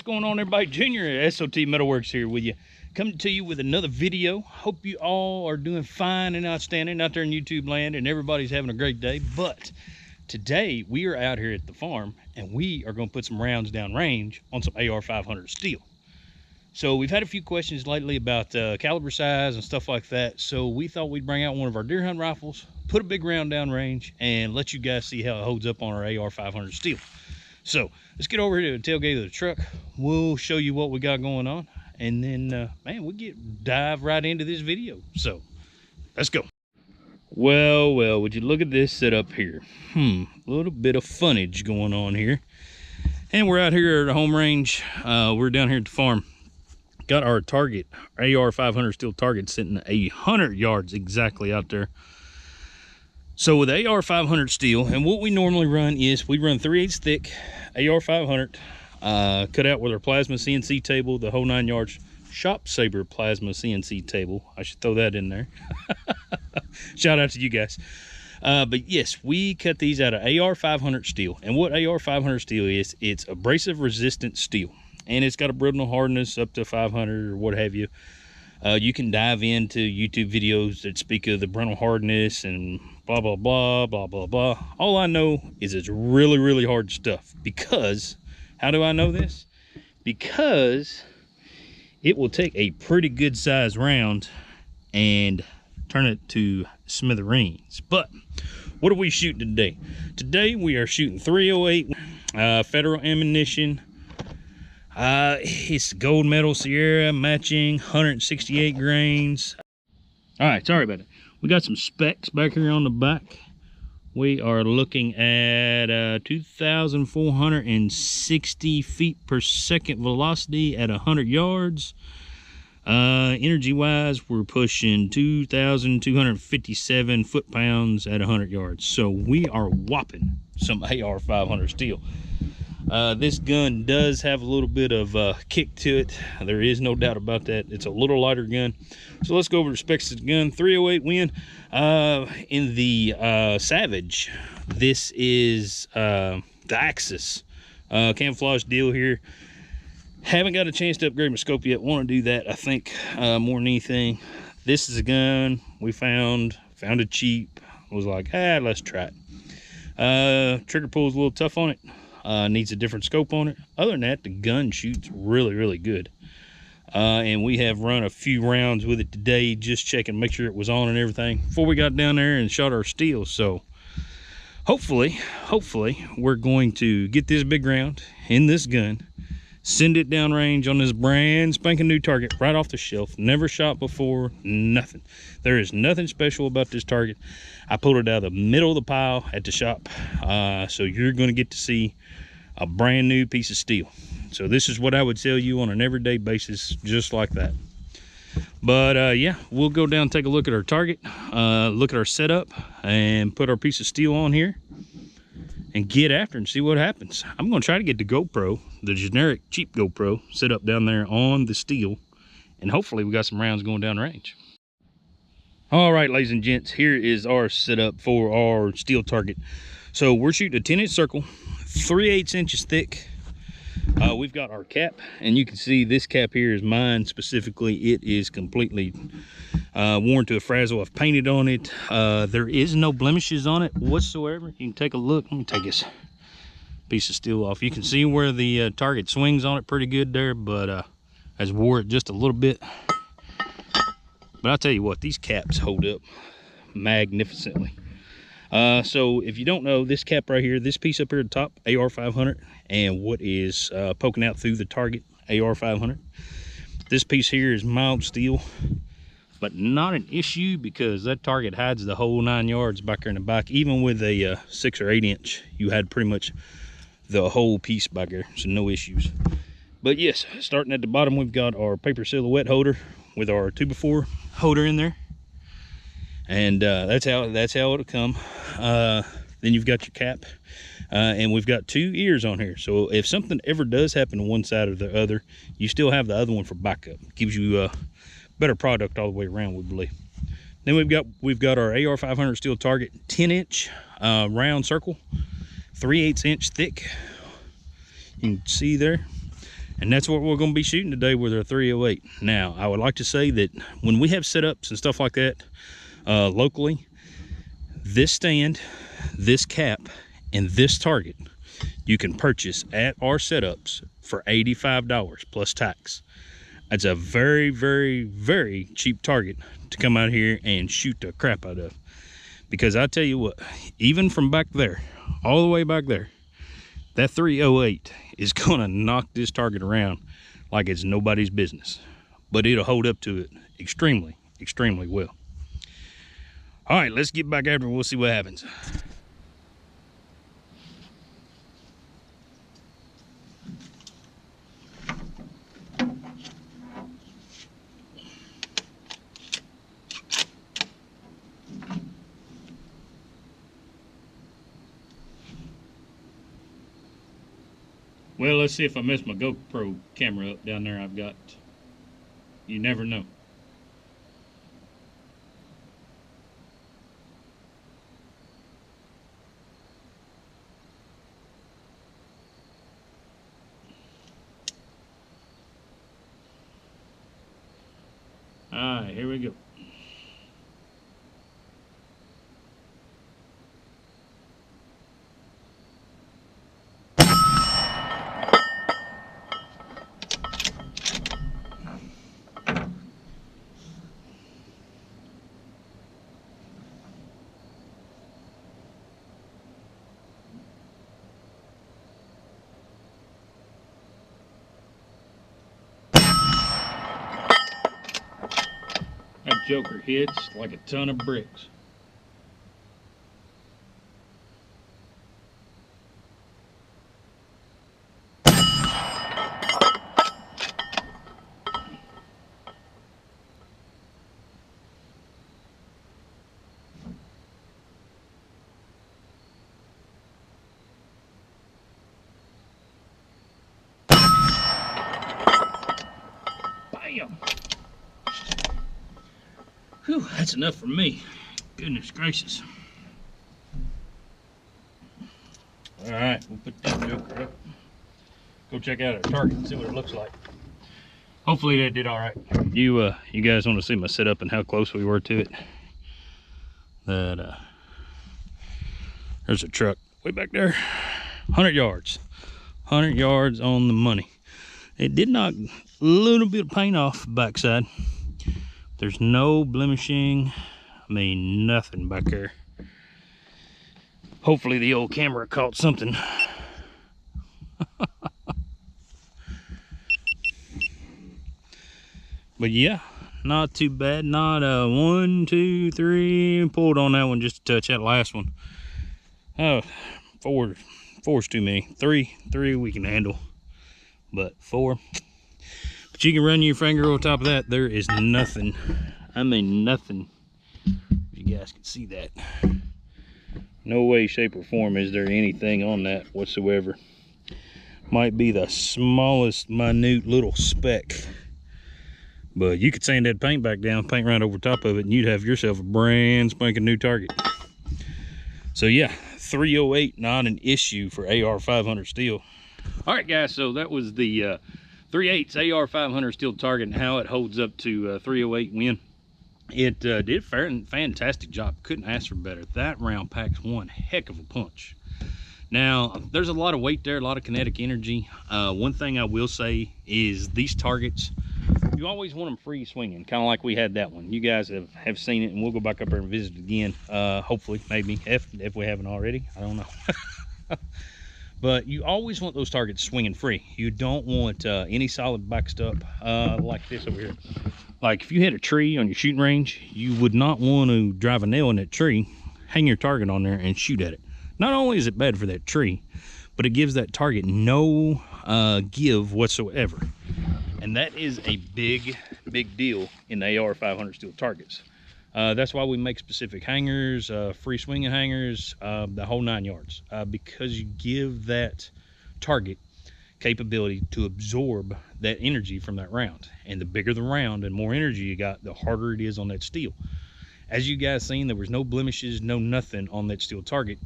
going on, everybody? Junior at S.O.T Metalworks here with you, coming to you with another video. Hope you all are doing fine and outstanding out there in YouTube land, and everybody's having a great day. But today we are out here at the farm, and we are going to put some rounds down range on some AR500 steel. So we've had a few questions lately about caliber size and stuff like that. So we thought we'd bring out one of our deer hunt rifles, put a big round down range, and let you guys see how it holds up on our AR500 steel. So let's get over here to the tailgate of the truck. We'll show you what we got going on, and then man, we'll dive right into this video. So let's go. Well, would you look at this setup here? A little bit of funnage going on here. And we're out here at the home range. We're down here at the farm. Got our target, AR500 steel target, sitting 100 yards exactly out there. So with AR500 steel, and what we normally run is we run 3/8 thick AR500, cut out with our plasma CNC table, the whole 9 yards. Shop Saber plasma CNC table. I should throw that in there. Shout out to you guys. But yes, we cut these out of AR500 steel. And what AR500 steel is, it's abrasive resistant steel. And it's got a brittle hardness up to 500 or what have you. You can dive into YouTube videos that speak of the brittle hardness and blah, blah, blah, blah, blah, blah. All I know is it's really, really hard stuff. Because, how do I know this? Because it will take a pretty good size round and turn it to smithereens. But what are we shooting today? Today we are shooting 308 federal ammunition. It's gold medal Sierra matching 168 grains. All right, sorry about it. We got some specs back here on the back. We are looking at 2,460 feet per second velocity at 100 yards. Energy wise, we're pushing 2,257 foot-pounds at 100 yards. So we are whopping some AR500 steel. This gun does have a little bit of kick to it. There is no doubt about that. It's a little lighter gun. So let's go over the specs of the gun. 308 Win. In the Savage, this is the Axis camouflage deal here. Haven't got a chance to upgrade my scope yet. Want to do that, I think, more than anything. This is a gun we found it cheap. I was like, let's try it. Trigger pull is a little tough on it. Needs a different scope on it. Other than that, the gun shoots really, really good. And we have run a few rounds with it today, just checking, make sure it was on and everything before we got down there and shot our steel. So hopefully we're going to get this big round in this gun, send it down range on this brand spanking new target right off the shelf. Never shot before, nothing. There is nothing special about this target. I pulled it out of the middle of the pile at the shop. So you're going to get to see a brand new piece of steel. So this is what I would tell you on an everyday basis, just like that. But yeah, we'll go down and take a look at our target, look at our setup, and put our piece of steel on here and get after and see what happens. I'm going to try to get the GoPro, the generic cheap GoPro, set up down there on the steel, and hopefully we got some rounds going down range. All right, ladies and gents, here is our setup for our steel target. So we're shooting a 10-inch circle, 3/8 inches thick. We've got our cap, and you can see this cap here is mine specifically. It is completely worn to a frazzle. I've painted on it. There is no blemishes on it whatsoever. You can take a look. Let me take this piece of steel off. You can see where the target swings on it pretty good there, but has wore it just a little bit. But I'll tell you what, these caps hold up magnificently. So if you don't know, this cap right here, this piece up here at the top, AR500, and what is poking out through the target, AR500. This piece here is mild steel, but not an issue because that target hides the whole 9 yards back there in the back. Even with a 6 or 8 inch, you had pretty much the whole piece back there, so no issues. But yes, starting at the bottom, we've got our paper silhouette holder with our 2x4 holder in there. And that's how it'll come. Then you've got your cap, and we've got 2 ears on here. So if something ever does happen to one side or the other, you still have the other one for backup. Gives you a better product all the way around, we believe. Then we've got our AR500 steel target, 10-inch round circle, 3/8 inch thick. You can see there. And that's what we're going to be shooting today with our 308. Now, I would like to say that when we have setups and stuff like that locally, this stand, this cap, and this target, you can purchase at our setups for $85 plus tax. That's a very, very, very cheap target to come out here and shoot the crap out of. Because I tell you what, even from back there, all the way back there, that 308 is gonna knock this target around like it's nobody's business. But it'll hold up to it extremely, extremely well. All right, let's get back after and we'll see what happens. Well, let's see if I mess my GoPro camera up down there I've got. You never know. All right, here we go. That joker hits like a ton of bricks. Bam! Whew, that's enough for me. Goodness gracious. All right, we'll put that joker up. Go check out our target and see what it looks like. Hopefully that did all right. You guys want to see my setup and how close we were to it? That there's a truck way back there. 100 yards. 100 yards on the money. It did knock a little bit of paint off the backside. There's no blemishing. I mean, nothing back there. Hopefully the old camera caught something. But yeah, not too bad. Not a 1, 2, 3. Pulled on that one just a touch. That last one. Oh, four's too many. Three we can handle. But 4. But you can run your finger on top of that. There is nothing. I mean nothing. If you guys can see that. No way, shape, or form is there anything on that whatsoever. Might be the smallest, minute little speck. But you could sand that paint back down, paint right over top of it, and you'd have yourself a brand spanking new target. So yeah, 308, not an issue for AR500 steel. All right, guys, so that was the 3/8 AR500 steel target and how it holds up to 308 Win. It did a fantastic job. Couldn't ask for better. That round packs one heck of a punch. Now, there's a lot of weight there, a lot of kinetic energy. One thing I will say is these targets, you always want them free swinging, kind of like we had that one. You guys have seen it, and we'll go back up there and visit it again. Hopefully, maybe, if we haven't already. I don't know. But you always want those targets swinging free. You don't want any solid backed up like this over here. Like if you hit a tree on your shooting range, you would not want to drive a nail in that tree, hang your target on there, and shoot at it. Not only is it bad for that tree, but it gives that target no give whatsoever. And that is a big deal in the AR500 steel targets. That's why we make specific hangers, free swinging hangers, the whole 9 yards, because you give that target capability to absorb that energy from that round. And the bigger the round and more energy you got, the harder it is on that steel. As you guys seen, there was no blemishes, no nothing on that steel target.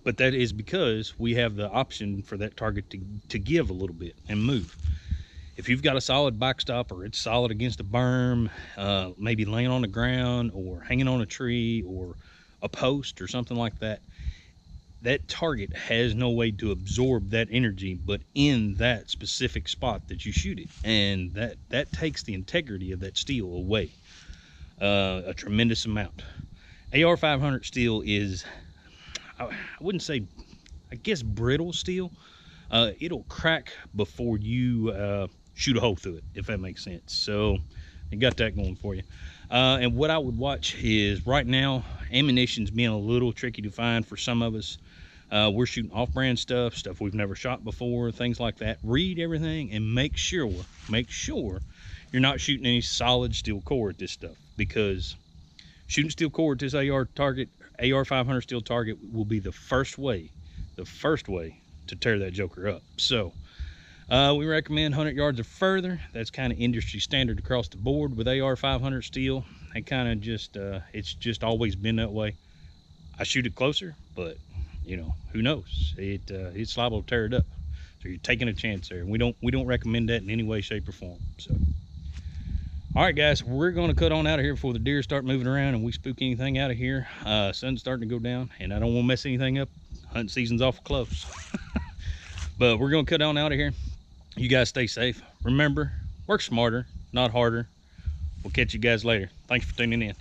But that is because we have the option for that target to give a little bit and move. If you've got a solid backstop, or it's solid against a berm, maybe laying on the ground or hanging on a tree or a post or something like that, that target has no way to absorb that energy but in that specific spot that you shoot it, and that takes the integrity of that steel away a tremendous amount. AR500 steel is, I wouldn't say, I guess, brittle steel. It'll crack before you shoot a hole through it, if that makes sense. So you got that going for you. And what I would watch is, right now, ammunition's being a little tricky to find for some of us. We're shooting off-brand stuff we've never shot before, things like that. Read everything and make sure you're not shooting any solid steel core at this stuff, because shooting steel core at this AR500 steel target will be the first way to tear that joker up. So we recommend 100 yards or further. That's kind of industry standard across the board with AR500 steel. It kind of just it's just always been that way. I shoot it closer, but you know, who knows? It's liable to tear it up. So you're taking a chance there. We don't recommend that in any way, shape, or form. So, all right, guys, we're going to cut on out of here before the deer start moving around and we spook anything out of here. Sun's starting to go down, and I don't want to mess anything up. Hunting season's awful close. But we're going to cut on out of here. You guys stay safe. Remember, work smarter, not harder. We'll catch you guys later. Thanks for tuning in.